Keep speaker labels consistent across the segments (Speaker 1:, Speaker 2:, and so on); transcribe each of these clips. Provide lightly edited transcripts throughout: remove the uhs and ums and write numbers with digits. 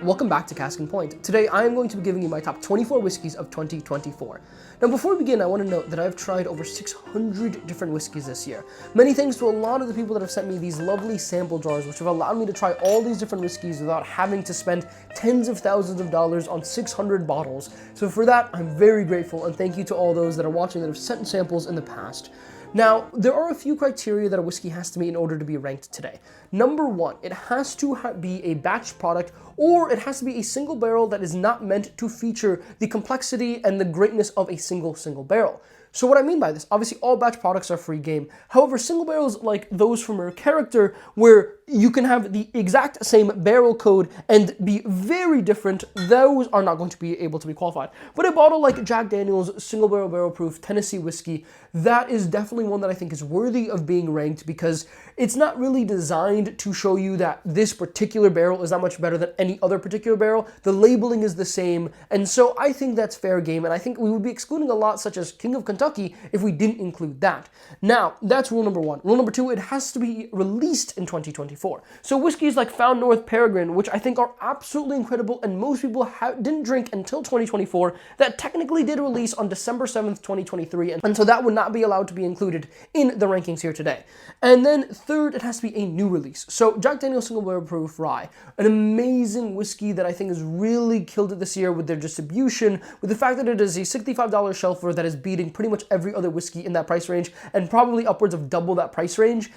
Speaker 1: Welcome back to Cask and Point. Today I am going to be giving you my top 24 whiskeys of 2024. Now before we begin, I want to note that I have tried over 600 different whiskeys this year. Many thanks to a lot of the people that have sent me these lovely sample jars which have allowed me to try all these different whiskeys without having to spend tens of thousands of dollars on 600 bottles. So for that, I'm very grateful, and thank you to all those that are watching that have sent samples in the past. Now, there are a few criteria that a whiskey has to meet in order to be ranked today. Number one, it has to be a batch product, or it has to be a single barrel that is not meant to feature the complexity and the greatness of a single barrel. So what I mean by this, obviously all batch products are free game. However, single barrels like those from Rare Character, where you can have the exact same barrel code and be very different, those are not going to be able to be qualified. But a bottle like Jack Daniel's single barrel proof Tennessee whiskey, that is definitely one that I think is worthy of being ranked, because it's not really designed to show you that this particular barrel is that much better than any other particular barrel. The labeling is the same, and so I think that's fair game, and I think we would be excluding a lot such as King of Kentucky if we didn't include that. Now, that's rule number one. Rule number two, it has to be released in 2024. So whiskeys like Found North Peregrine, which I think are absolutely incredible and most people didn't drink until 2024, that technically did release on December 7th, 2023, and so that would not be allowed to be included in the rankings here today. And then third, it has to be a new release. So Jack Daniel's Single Barrel Proof Rye, an amazing whiskey that I think has really killed it this year with their distribution, with the fact that it is a $65 shelfer that is beating pretty much every other whiskey in that price range and probably upwards of double that price range.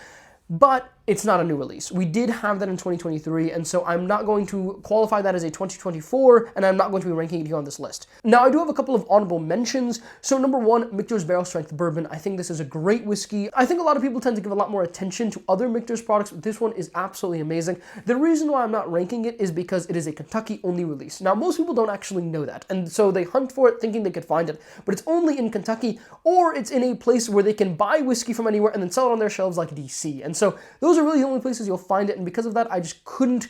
Speaker 1: But it's not a new release. We did have that in 2023, and so I'm not going to qualify that as a 2024, and I'm not going to be ranking it here on this list. Now, I do have a couple of honorable mentions. So number one, Michter's Barrel Strength Bourbon. I think this is a great whiskey. I think a lot of people tend to give a lot more attention to other Michter's products, but this one is absolutely amazing. The reason why I'm not ranking it is because it is a Kentucky-only release. Now, most people don't actually know that, and so they hunt for it thinking they could find it, but it's only in Kentucky, or it's in a place where they can buy whiskey from anywhere and then sell it on their shelves like DC. And so those are really the only places you'll find it, and because of that, I just couldn't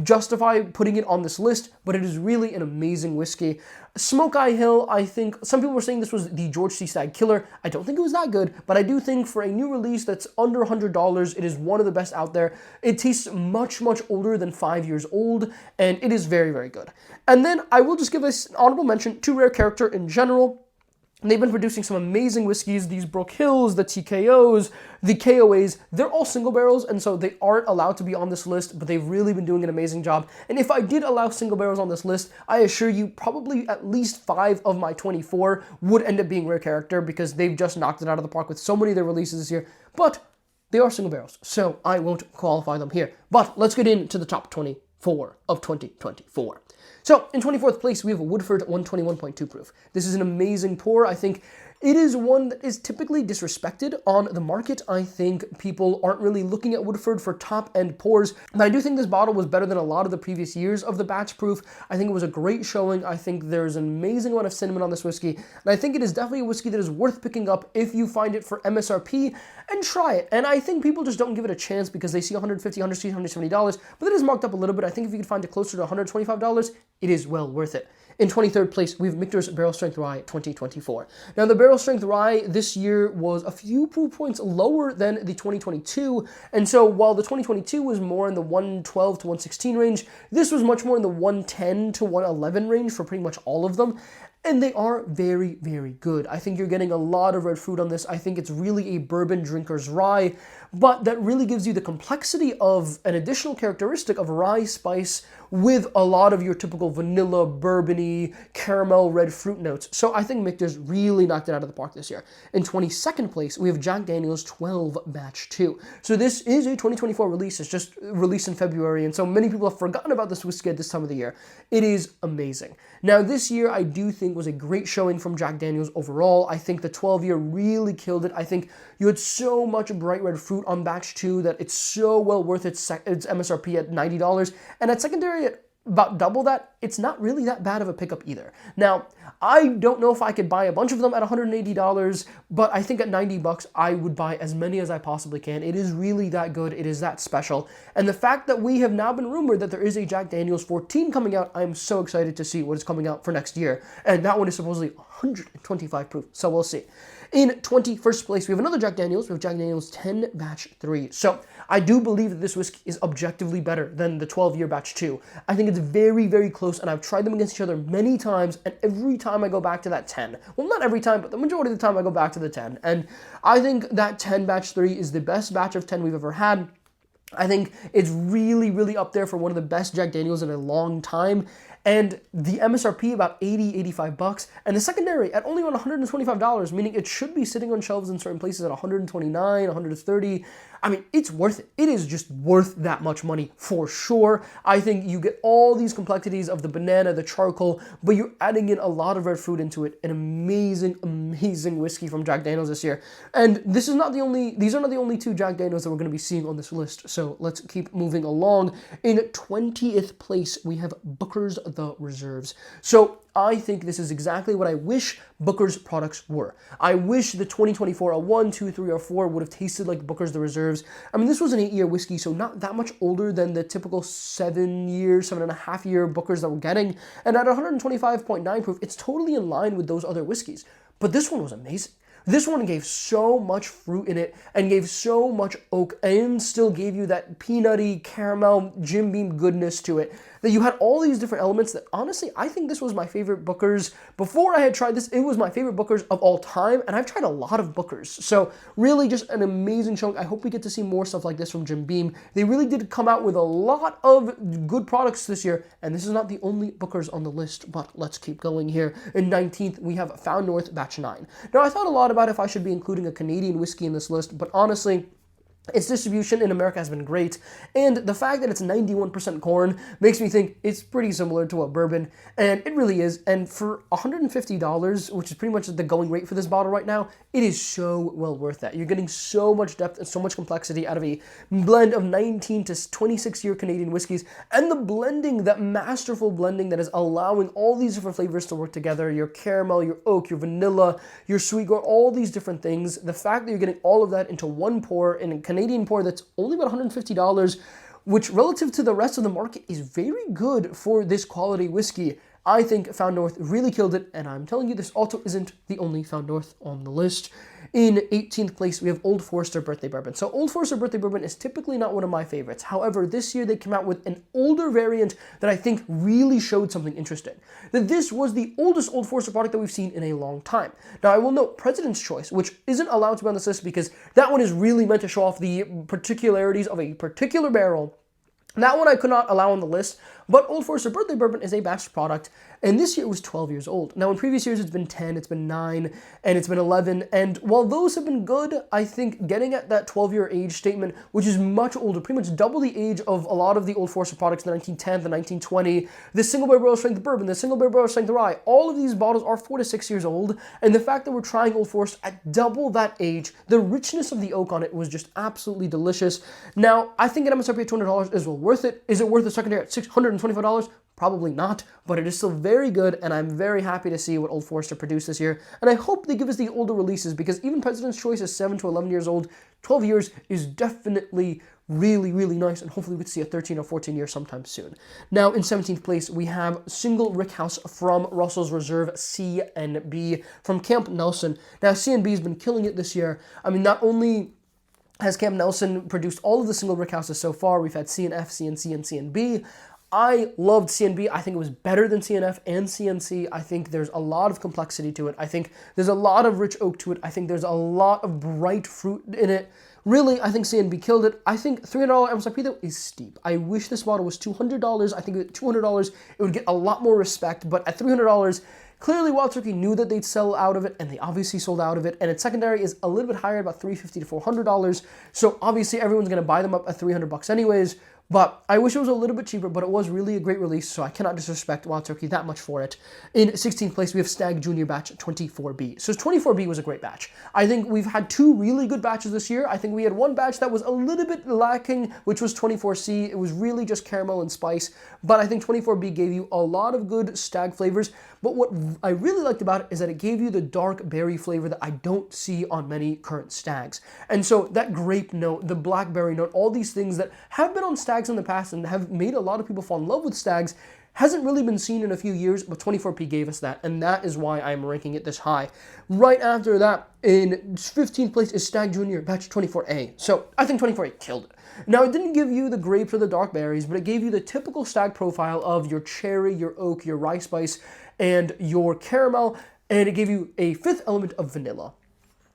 Speaker 1: justify putting it on this list, but it is really an amazing whiskey. Smoke Eye Hill, I think some people were saying this was the George C. Stagg killer. I don't think it was that good, but I do think for a new release that's under $100, it is one of the best out there. It tastes much older than 5 years old, and it is very good. And then I will just give an honorable mention to Rare Character in general. They've been producing some amazing whiskeys, these Brook Hills, the TKOs, the KOAs. They're all single barrels, and so they aren't allowed to be on this list, but they've really been doing an amazing job. And if I did allow single barrels on this list, I assure you probably at least 5 of my 24 would end up being Rare Character, because they've just knocked it out of the park with so many of their releases this year. But they are single barrels, so I won't qualify them here. But let's get into the top 24 of 2024. So, in 24th place, we have Woodford 121.2 proof. This is an amazing pour. I think it is one that is typically disrespected on the market. I think people aren't really looking at Woodford for top-end pours, but I do think this bottle was better than a lot of the previous years of the batch proof. I think it was a great showing. I think there's an amazing amount of cinnamon on this whiskey, and I think it is definitely a whiskey that is worth picking up if you find it for MSRP and try it. And I think people just don't give it a chance because they see $150, $160, $170, but it is marked up a little bit. I think if you could find it closer to $125, it is well worth it. In 23rd place, we have Michter's Barrel Strength Rye 2024. Now, the Barrel Strength Rye this year was a few proof points lower than the 2022, and so while the 2022 was more in the 112 to 116 range, this was much more in the 110 to 111 range for pretty much all of them. And they are very good. I think you're getting a lot of red fruit on this. I think it's really a bourbon drinker's rye, but that really gives you the complexity of an additional characteristic of rye spice with a lot of your typical vanilla, bourbony, caramel, red fruit notes. So I think Michter's really knocked it out of the park this year. In 22nd place, we have Jack Daniel's 12 Batch 2. So this is a 2024 release. It's just released in February, and so many people have forgotten about this whiskey at this time of the year. It is amazing. Now, this year, I do think was a great showing from Jack Daniel's overall. I think the 12-year really killed it. I think you had so much bright red fruit on Batch 2 that it's so well worth its MSRP at $90. And at secondary, at about double that, it's not really that bad of a pickup either. Now, I don't know if I could buy a bunch of them at $180, but I think at $90, I would buy as many as I possibly can. It is really that good. It is that special. And the fact that we have now been rumored that there is a Jack Daniel's 14 coming out, I'm so excited to see what is coming out for next year. And that one is supposedly 125 proof, so we'll see. In 21st place, we have another Jack Daniels. We have Jack Daniels 10 Batch 3. So I do believe that this whiskey is objectively better than the 12-year Batch 2. I think it's very, very close, and I've tried them against each other many times, and every time I go back to that 10. Well, not every time, but the majority of the time I go back to the 10. And I think that 10 Batch 3 is the best batch of 10 we've ever had. I think it's really, really up there for one of the best Jack Daniels in a long time. And the MSRP about $80-85, and the secondary at only around $125, meaning it should be sitting on shelves in certain places at $129, $130. I mean, it's worth it. It is just worth that much money for sure. I think you get all these complexities of the banana, the charcoal, but you're adding in a lot of red fruit into it. An amazing, amazing whiskey from Jack Daniels this year. And these are not the only two Jack Daniels that we're going to be seeing on this list. So let's keep moving along. In 20th place, we have Booker's The Reserves. So I think this is exactly what I wish Booker's products were. I wish the 2024 a 1, 2, 3, or 4 would have tasted like Booker's The Reserves. I mean, this was an 8-year whiskey, so not that much older than the typical 7.5-year Booker's that we're getting. And at 125.9 proof, it's totally in line with those other whiskeys. But this one was amazing. This one gave so much fruit in it and gave so much oak and still gave you that peanutty, caramel, Jim Beam goodness to it. That you had all these different elements that honestly, I think this was my favorite Booker's. Before I had tried this, it was my favorite Booker's of all time, and I've tried a lot of Booker's. So really just an amazing chunk. I hope we get to see more stuff like this from Jim Beam. They really did come out with a lot of good products this year, and this is not the only Booker's on the list, but let's keep going here. In 19th, we have Found North Batch 9. Now, I thought a lot about if I should be including a Canadian whiskey in this list, but honestly, its distribution in America has been great, and the fact that it's 91% corn makes me think it's pretty similar to a bourbon, and it really is. And for $150, which is pretty much the going rate for this bottle right now, it is so well worth that. You're getting so much depth and so much complexity out of a blend of 19 to 26-year Canadian whiskeys, and the blending, that masterful blending that is allowing all these different flavors to work together, your caramel, your oak, your vanilla, your sweet corn, all these different things. The fact that you're getting all of that into one pour in a Canadian pour that's only about $150, which relative to the rest of the market is very good for this quality whiskey. I think Found North really killed it, and I'm telling you, this also isn't the only Found North on the list. In 18th place, we have Old Forester Birthday Bourbon. So Old Forester Birthday Bourbon is typically not one of my favorites. However, this year they came out with an older variant that I think really showed something interesting. That this was the oldest Old Forester product that we've seen in a long time. Now, I will note President's Choice, which isn't allowed to be on this list because that one is really meant to show off the particularities of a particular barrel. That one I could not allow on the list, but Old Forester Birthday Bourbon is a batch product, and this year it was 12 years old. Now, in previous years, it's been 10, it's been 9, and it's been 11, and while those have been good, I think getting at that 12-year age statement, which is much older, pretty much double the age of a lot of the Old Forester products, the 1910, the 1920, the single barrel strength bourbon, the single barrel strength rye, all of these bottles are 4 to 6 years old, and the fact that we're trying Old Forester at double that age, the richness of the oak on it was just absolutely delicious. Now, I think an MSRP at $200 is well worth it. Is it worth the secondary at $625? Probably not, but it is still very good, and I'm very happy to see what Old Forester produced this year, and I hope they give us the older releases, because even President's Choice is 7 to 11 years old. 12 years is definitely really, really nice, and hopefully we can see a 13 or 14 year sometime soon. Now, in 17th place, we have Single Rickhouse from Russell's Reserve CNB from Camp Nelson. Now, CNB has been killing it this year. I mean, not only has Camp Nelson produced all of the Single Rickhouses so far, we've had CNF, CNC, and CNB. I loved CNB. I think it was better than CNF and CNC. I think there's a lot of complexity to it. I think there's a lot of rich oak to it. I think there's a lot of bright fruit in it. Really, I think CNB killed it. I think $300 MSRP, though, is steep. I wish this bottle was $200. I think at $200, it would get a lot more respect, but at $300, clearly Wild Turkey knew that they'd sell out of it, and they obviously sold out of it, and its secondary is a little bit higher, about $350 to $400, so obviously everyone's going to buy them up at $300 anyways. But I wish it was a little bit cheaper, but it was really a great release, so I cannot disrespect Wild Turkey that much for it. In 16th place, we have Stag Junior Batch 24B. So 24B was a great batch. I think we've had 2 really good batches this year. I think we had one batch that was a little bit lacking, which was 24C. It was really just caramel and spice, but I think 24B gave you a lot of good stag flavors. But what I really liked about it is that it gave you the dark berry flavor that I don't see on many current stags. And so that grape note, the blackberry note, all these things that have been on stags in the past and have made a lot of people fall in love with stags Hasn't really been seen in a few years, but 24p gave us that, and that is why I'm ranking it this high. Right after that, in 15th place is Stag Junior Batch 24A. So I think 24A killed it. Now, it didn't give you the grapes or the dark berries, but it gave you the typical stag profile of your cherry, your oak, your rye spice, and your caramel, and it gave you a fifth element of vanilla.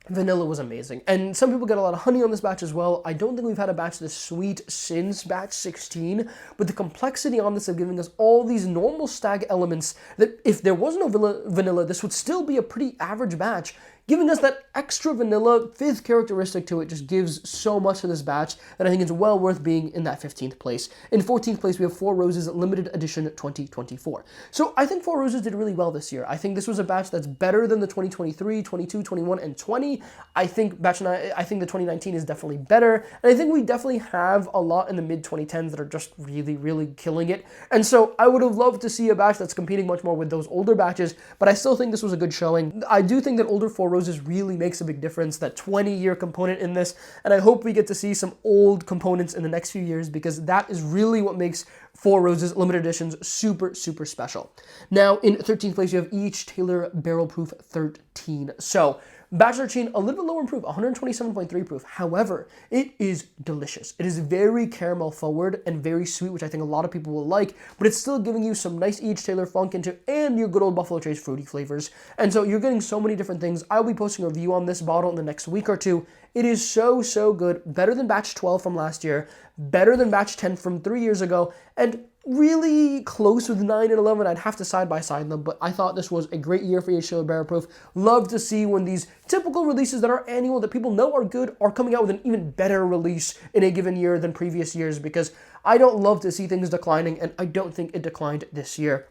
Speaker 1: Vanilla was amazing. And some people get a lot of honey on this batch as well. I don't think we've had a batch this sweet since batch 16, but the complexity on this of giving us all these normal stag elements that if there was no vanilla, this would still be a pretty average batch. Giving us that extra vanilla fifth characteristic to it just gives so much to this batch that I think it's well worth being in that 15th place. In 14th place, we have Four Roses Limited Edition 2024. So I think Four Roses did really well this year. I think this was a batch that's better than the 2023, 22, 21, and 20. I think the 2019 is definitely better. And I think we definitely have a lot in the mid-2010s that are just really, really killing it. And so I would have loved to see a batch that's competing much more with those older batches, but I still think this was a good showing. I do think that older Four Roses really makes a big difference, that 20-year component in this, and I hope we get to see some old components in the next few years because that is really what makes Four Roses limited editions super, super special. Now, in 13th place, you have E.H. Taylor Barrel Proof 13. So, Batch 13, a little bit lower in proof, 127.3 proof. However, it is delicious. It is very caramel forward and very sweet, which I think a lot of people will like, but it's still giving you some nice E.H. Taylor funk into and your good old Buffalo Trace fruity flavors. And so you're getting so many different things. I'll be posting a review on this bottle in the next week or two. It is so, so good. Better than Batch 12 from last year, better than Batch 10 from 3 years ago, and really close with 9 and 11. I'd have to side by side them, but I thought this was a great year for E.H. Taylor Barrel Proof. Love to see when these typical releases that are annual, that people know are good, are coming out with an even better release in a given year than previous years, because I don't love to see things declining, and I don't think it declined this year.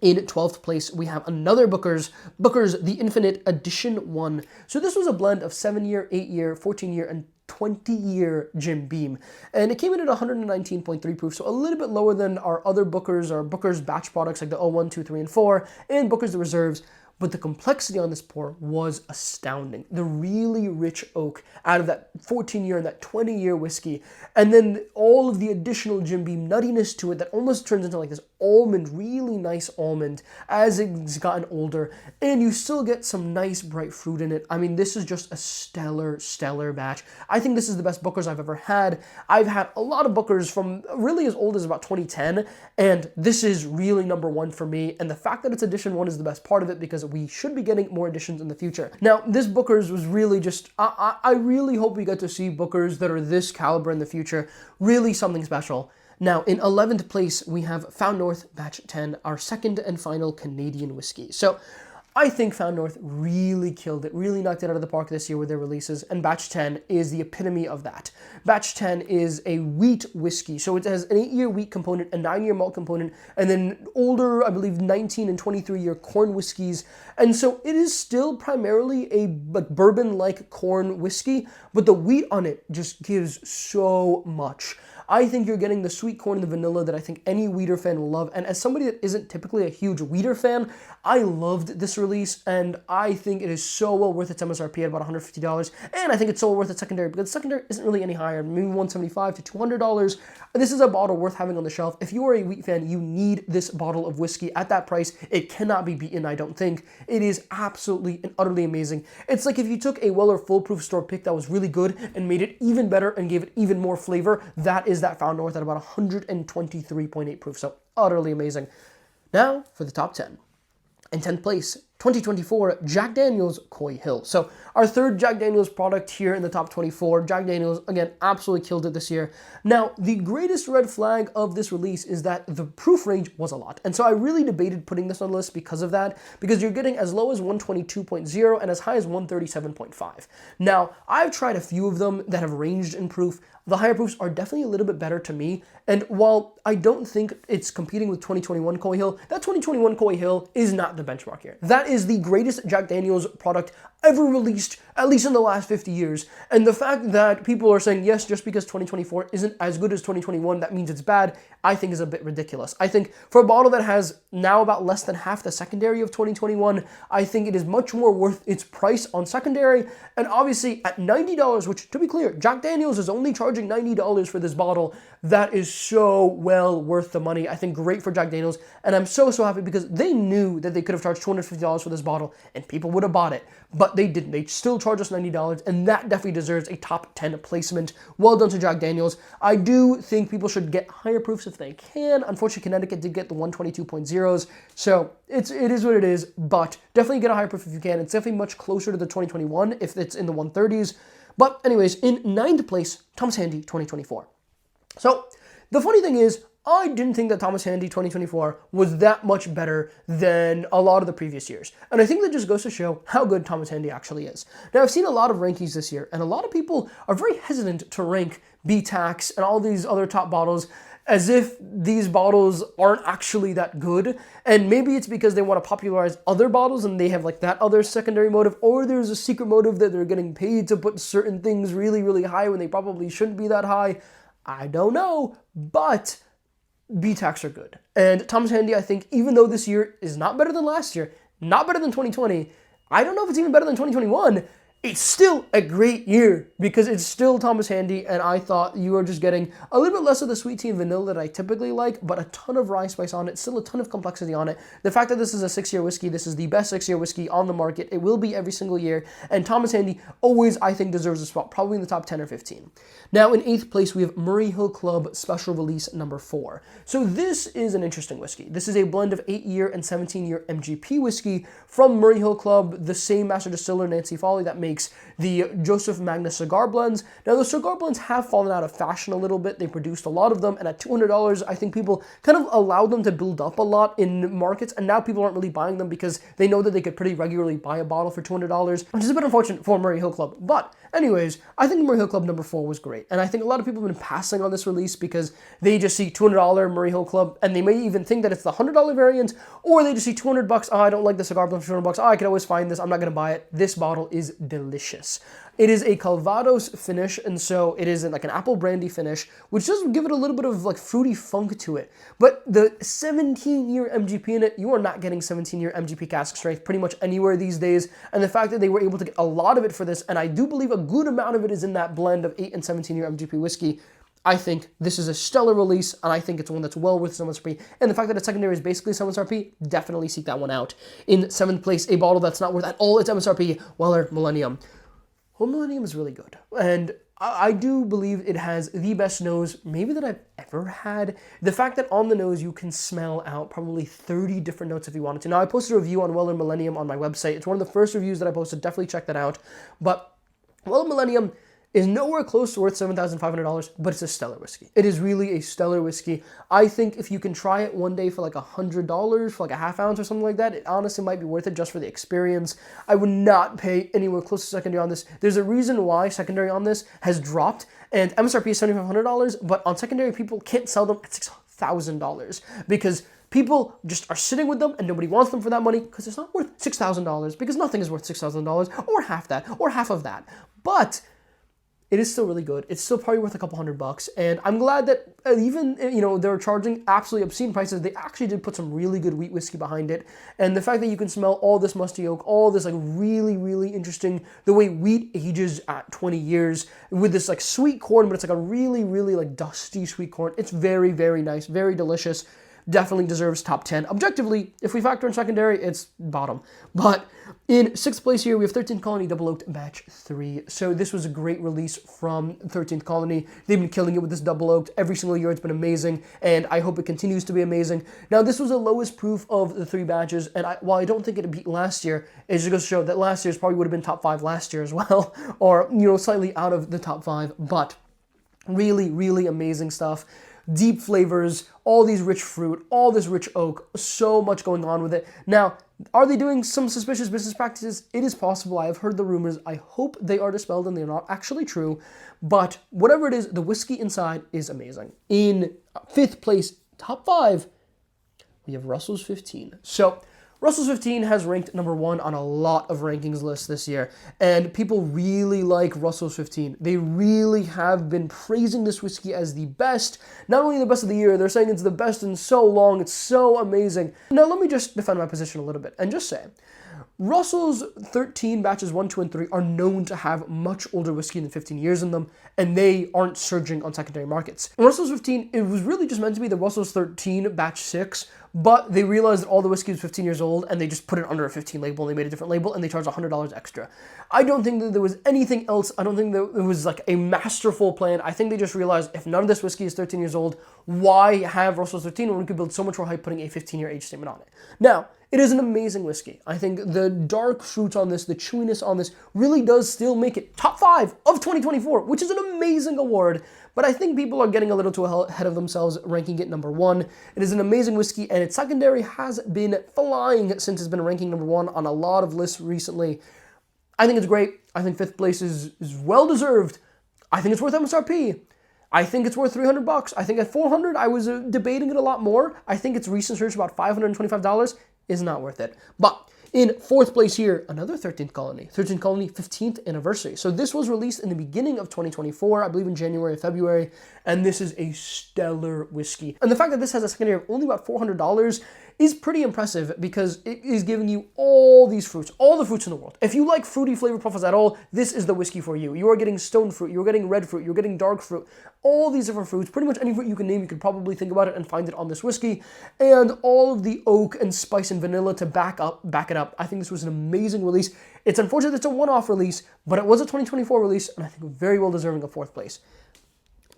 Speaker 1: In 12th place, we have another Booker's The Infinite Edition 1. So this was a blend of 7-year, 8-year, 14-year, and 20-year Jim Beam. And it came in at 119.3 proof, so a little bit lower than our other Booker's or Booker's batch products like the 01, 2, 3, and 4, and Booker's The Reserves. But the complexity on this pour was astounding. The really rich oak out of that 14-year and that 20-year whiskey, and then all of the additional Jim Beam nuttiness to it that almost turns into like this almond, really nice almond as it's gotten older, and you still get some nice bright fruit in it. I mean, this is just a stellar, stellar batch. I think this is the best Booker's I've ever had. I've had a lot of Booker's from really as old as about 2010, and this is really number one for me, and the fact that it's edition 1 is the best part of it because we should be getting more editions in the future. Now, this Booker's was really just, I really hope we get to see Booker's that are this caliber in the future. Really something special. Now, in 11th place, we have Found North Batch 10, our second and final Canadian whiskey. So, I think Found North really killed it, really knocked it out of the park this year with their releases, and Batch 10 is the epitome of that. Batch 10 is a wheat whiskey, so it has an 8-year wheat component, a 9-year malt component, and then older, I believe, 19 and 23-year corn whiskeys, and so it is still primarily a bourbon-like corn whiskey, but the wheat on it just gives so much. I think you're getting the sweet corn and the vanilla that I think any Wheater fan will love. And as somebody that isn't typically a huge Wheater fan, I loved this release, and I think it is so well worth its MSRP at about $150. And I think it's so well worth its secondary because the secondary isn't really any higher, maybe $175 to $200. This is a bottle worth having on the shelf. If you are a wheat fan, you need this bottle of whiskey at that price. It cannot be beaten, I don't think. It is absolutely and utterly amazing. It's like if you took a Weller Full Proof store pick that was really good and made it even better and gave it even more flavor. That is that Found North at about 123.8 proof, so utterly amazing. Now for the top 10. In 10th place, 2024 Jack Daniel's Coy Hill. So our third Jack Daniel's product here in the top 24. Jack Daniel's, again, absolutely killed it this year. Now, the greatest red flag of this release is that the proof range was a lot. And so I really debated putting this on the list because of that, because you're getting as low as 122.0 and as high as 137.5. Now, I've tried a few of them that have ranged in proof. The higher proofs are definitely a little bit better to me, and while I don't think it's competing with 2021 Coy Hill, that 2021 Coy Hill is not the benchmark here. That is the greatest Jack Daniel's product ever released, at least in the last 50 years, and the fact that people are saying, yes, just because 2024 isn't as good as 2021, that means it's bad, I think is a bit ridiculous. I think for a bottle that has now about less than half the secondary of 2021, I think it is much more worth its price on secondary, and obviously at $90, which, to be clear, Jack Daniel's is only charging $90 for this bottle. that is so well worth the money. I think great for Jack Daniels, and I'm so happy because they knew that they could have charged $250 for this bottle and people would have bought it, but they didn't. They still charged us $90, and that definitely deserves a top 10 placement. Well done to Jack Daniels. I do think people should get higher proofs if they can. Unfortunately, Connecticut did get the 122.0s, so it is what it is, but definitely get a higher proof if you can. It's definitely much closer to the 2021 if it's in the 130s. But anyways, in 9th place, Thomas Handy 2024. So the funny thing is, I didn't think that Thomas Handy 2024 was that much better than a lot of the previous years. And I think that just goes to show how good Thomas Handy actually is. Now, I've seen a lot of rankings this year, and a lot of people are very hesitant to rank B-Tax and all these other top bottles as if these bottles aren't actually that good. And maybe it's because they want to popularize other bottles and they have like that other secondary motive, or there's a secret motive that they're getting paid to put certain things really, really high when they probably shouldn't be that high. I don't know, but B-Tax are good. And Thomas Handy, I think, even though this year is not better than last year, not better than 2020, I don't know if it's even better than 2021, it's still a great year because it's still Thomas Handy, and I thought you are just getting a little bit less of the sweet tea and vanilla that I typically like, but a ton of rye spice on it, still a ton of complexity on it. The fact that this is a 6-year whiskey, this is the best 6-year whiskey on the market. It will be every single year, and Thomas Handy always, I think, deserves a spot, probably in the top 10 or 15. Now, in 8th place, we have Murray Hill Club Special Release number 4. So this is an interesting whiskey. This is a blend of 8-year and 17-year MGP whiskey from Murray Hill Club, the same master distiller, Nancy Foley, that makes the Joseph Magnus cigar blends. Now, the cigar blends have fallen out of fashion a little bit. They produced a lot of them, and at $200, I think people kind of allowed them to build up a lot in markets, and now people aren't really buying them because they know that they could pretty regularly buy a bottle for $200, which is a bit unfortunate for Murray Hill Club. But anyways, I think Murray Hill Club number 4 was great, and I think a lot of people have been passing on this release because they just see $200 Murray Hill Club, and they may even think that it's the $100 variant, or they just see $200. Oh, I don't like the cigar blend for $200. Oh, I can always find this. I'm not going to buy it. This bottle is delicious. It is a Calvados finish, and so it is like an apple brandy finish, which does give it a little bit of like fruity funk to it. But the 17-year MGP in it, you are not getting 17-year MGP cask strength pretty much anywhere these days. And the fact that they were able to get a lot of it for this, and I do believe a good amount of it is in that blend of 8 and 17-year MGP whiskey, I think this is a stellar release, and I think it's one that's well worth some MSRP. And the fact that its secondary is basically some MSRP, definitely seek that one out. In 7th place, a bottle that's not worth at all its MSRP, Weller Millennium. Well, Millennium is really good, and I do believe it has the best nose maybe that I've ever had. The fact that on the nose you can smell out probably 30 different notes if you wanted to. Now, I posted a review on Weller Millennium on my website. It's one of the first reviews that I posted. Definitely check that out. But Weller Millennium is nowhere close to worth $7,500, but it's a stellar whiskey. It is really a stellar whiskey. I think if you can try it one day for like $100 for like a half ounce or something like that, it honestly might be worth it just for the experience. I would not pay anywhere close to secondary on this. There's a reason why secondary on this has dropped, and MSRP is $7,500, but on secondary people can't sell them at $6,000 because people just are sitting with them and nobody wants them for that money because it's not worth $6,000, because nothing is worth $6,000 or half that or half of that. But it is still really good. It's still probably worth a couple $100, and I'm glad that even, they're charging absolutely obscene prices, they actually did put some really good wheat whiskey behind it, and the fact that you can smell all this musty oak, all this like really, really interesting, the way wheat ages at 20 years with this like sweet corn, but it's like a really, really like dusty sweet corn. It's very, very nice, very delicious. Definitely deserves top 10. Objectively, if we factor in secondary, it's bottom. But in 6th place here, we have 13th Colony Double Oaked Batch 3. So this was a great release from 13th Colony. They've been killing it with this Double Oaked. Every single year it's been amazing, and I hope it continues to be amazing. Now, this was the lowest proof of the 3 batches, and while I don't think it beat last year, it just goes to show that last year's probably would have been top 5 last year as well, or, slightly out of the top 5, but really, really amazing stuff. Deep flavors, all these rich fruit, all this rich oak, so much going on with it. Now, are they doing some suspicious business practices? It is possible. I have heard the rumors. I hope they are dispelled and they're not actually true. But whatever it is, the whiskey inside is amazing. In 5th place, top 5, we have Russell's 15. So Russell's 15 has ranked number 1 on a lot of rankings lists this year, and people really like Russell's 15. They really have been praising this whiskey as the best, not only the best of the year, they're saying it's the best in so long, it's so amazing. Now let me just defend my position a little bit and just say, Russell's 13 batches 1, 2, and 3 are known to have much older whiskey than 15 years in them, and they aren't surging on secondary markets. Russell's 15, it was really just meant to be the Russell's 13 batch 6, but they realized that all the whiskey was 15 years old, and they just put it under a 15 label, and they made a different label, and they charged $100 extra. I don't think that there was anything else. I don't think that it was like a masterful plan. I think they just realized if none of this whiskey is 13 years old, why have Russell's 13 when we could build so much more hype putting a 15-year age statement on it? Now, it is an amazing whiskey. I think the dark fruits on this, the chewiness on this, really does still make it top 5 of 2024, which is an amazing award. But I think people are getting a little too ahead of themselves, ranking it number 1. It is an amazing whiskey, and its secondary has been flying since it's been ranking number 1 on a lot of lists recently. I think it's great. I think 5th place is well-deserved. I think it's worth MSRP. I think it's worth $300. I think at $400, I was debating it a lot more. I think its recent search about $525 is not worth it. But in 4th place here, another 13th Colony. 13th Colony 15th anniversary. So this was released in the beginning of 2024, I believe in January or February, and this is a stellar whiskey. And the fact that this has a secondary of only about $400 is pretty impressive because it is giving you all these fruits, all the fruits in the world. If you like fruity flavor profiles at all, this is the whiskey for you. You are getting stone fruit, you're getting red fruit, you're getting dark fruit, all these different fruits, pretty much any fruit you can name, you could probably think about it and find it on this whiskey, and all of the oak and spice and vanilla to back it up. I think this was an amazing release. It's unfortunate it's a one-off release, but it was a 2024 release, and I think very well deserving of 4th place.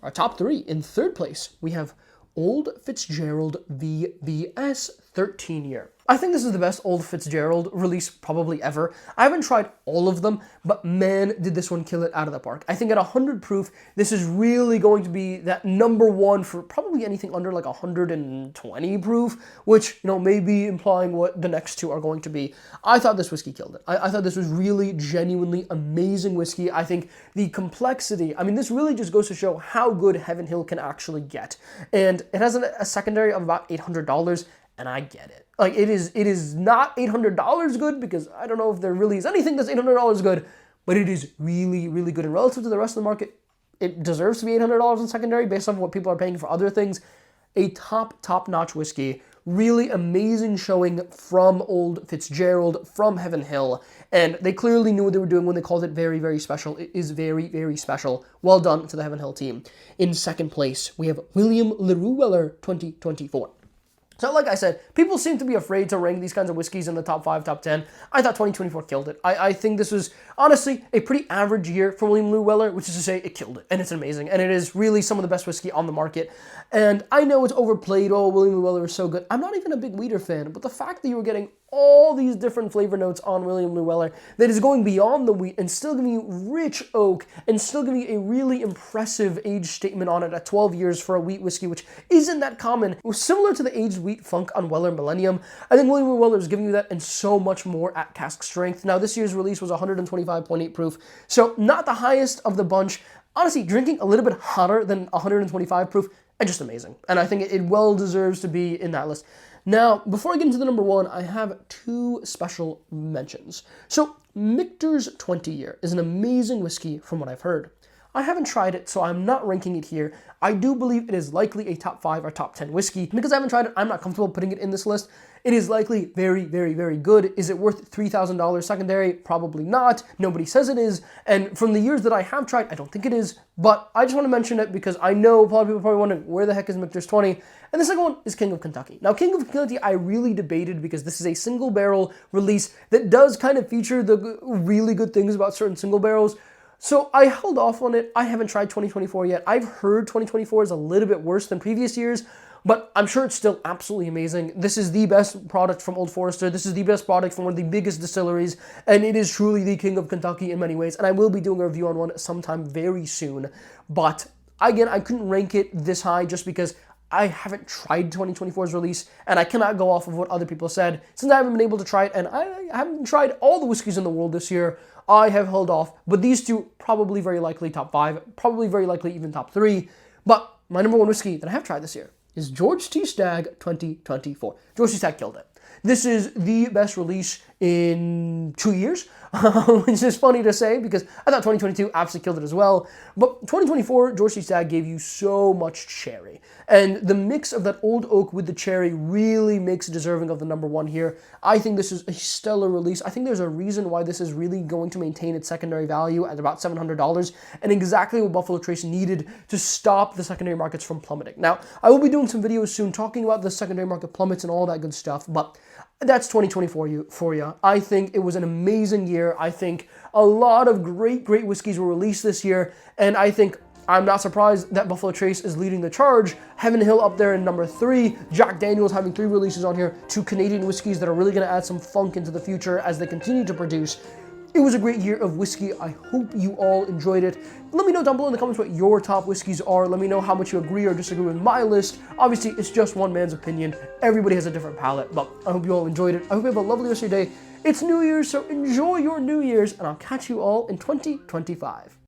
Speaker 1: Our top 3, in 3rd place, we have Old Fitzgerald VVS 13-year. I think this is the best Old Fitzgerald release probably ever. I haven't tried all of them, but man, did this one kill it out of the park. I think at 100 proof, this is really going to be that number 1 for probably anything under like 120 proof, which, you know, may be implying what the next 2 are going to be. I thought this whiskey killed it. I thought this was really genuinely amazing whiskey. I think the complexity, I mean, this really just goes to show how good Heaven Hill can actually get. And it has a secondary of about $800, and I get it. Like, it is not $800 good, because I don't know if there really is anything that's $800 good, but it is really, really good. And relative to the rest of the market, it deserves to be $800 in secondary based on what people are paying for other things. A top-notch whiskey. Really amazing showing from Old Fitzgerald, from Heaven Hill. And they clearly knew what they were doing when they called it very, very special. It is very, very special. Well done to the Heaven Hill team. In 2nd place, we have William LaRue Weller 2024. So like I said, people seem to be afraid to rank these kinds of whiskeys in the top 5, top 10. I thought 2024 killed it. I think this was, honestly, a pretty average year for William LaRue Weller, which is to say it killed it. And it's amazing. And it is really some of the best whiskey on the market. And I know it's overplayed, oh, William LaRue Weller is so good. I'm not even a big Weeder fan, but the fact that you were getting all these different flavor notes on William LaRue Weller that is going beyond the wheat and still giving you rich oak and still giving you a really impressive age statement on it at 12 years for a wheat whiskey, which isn't that common. It was similar to the aged wheat funk on Weller Millennium. I think William LaRue Weller is giving you that and so much more at cask strength. Now, this year's release was 125.8 proof, so not the highest of the bunch. Honestly, drinking a little bit hotter than 125 proof, and just amazing. And I think it well deserves to be in that list. Now, before I get into the number 1, I have 2 special mentions. So, Michter's 20-year is an amazing whiskey from what I've heard. I haven't tried it, so I'm not ranking it here. I do believe it is likely a top 5 or top 10 whiskey. Because I haven't tried it, I'm not comfortable putting it in this list. It is likely very, very, very good. Is it worth $3,000 secondary? Probably not. Nobody says it is. And from the years that I have tried, I don't think it is. But I just want to mention it because I know a lot of people are probably wondering, where the heck is Michter's 20? And the second one is King of Kentucky. Now, King of Kentucky, I really debated because this is a single barrel release that does kind of feature the really good things about certain single barrels. So I held off on it. I haven't tried 2024 yet. I've heard 2024 is a little bit worse than previous years, but I'm sure it's still absolutely amazing. This is the best product from Old Forester. This is the best product from one of the biggest distilleries, and it is truly the King of Kentucky in many ways. And I will be doing a review on one sometime very soon. But again, I couldn't rank it this high just because I haven't tried 2024's release, and I cannot go off of what other people said since I haven't been able to try it, and I haven't tried all the whiskeys in the world this year. I have held off, but these 2 probably very likely top 5, probably very likely even top 3. But my number 1 whiskey that I have tried this year is George T. Stagg 2024. George T. Stagg killed it. This is the best release in 2 years, which is funny to say because I thought 2022 absolutely killed it as well. But 2024, George C. Stagg gave you so much cherry. And the mix of that old oak with the cherry really makes it deserving of the number one here. I think this is a stellar release. I think there's a reason why this is really going to maintain its secondary value at about $700 and exactly what Buffalo Trace needed to stop the secondary markets from plummeting. Now, I will be doing some videos soon talking about the secondary market plummets and all that good stuff, but that's 2024 for you. I think it was an amazing year. I think a lot of great whiskeys were released this year, and I think I'm not surprised that Buffalo Trace is leading the charge. Heaven Hill up there in number 3. Jack Daniel's having 3 releases on here. 2 Canadian whiskeys that are really going to add some funk into the future as they continue to produce. It was a great year of whiskey. I hope you all enjoyed it. Let me know down below in the comments what your top whiskeys are. Let me know how much you agree or disagree with my list. Obviously, it's just one man's opinion. Everybody has a different palate, but I hope you all enjoyed it. I hope you have a lovely rest of your day. It's New Year's, so enjoy your New Year's, and I'll catch you all in 2025.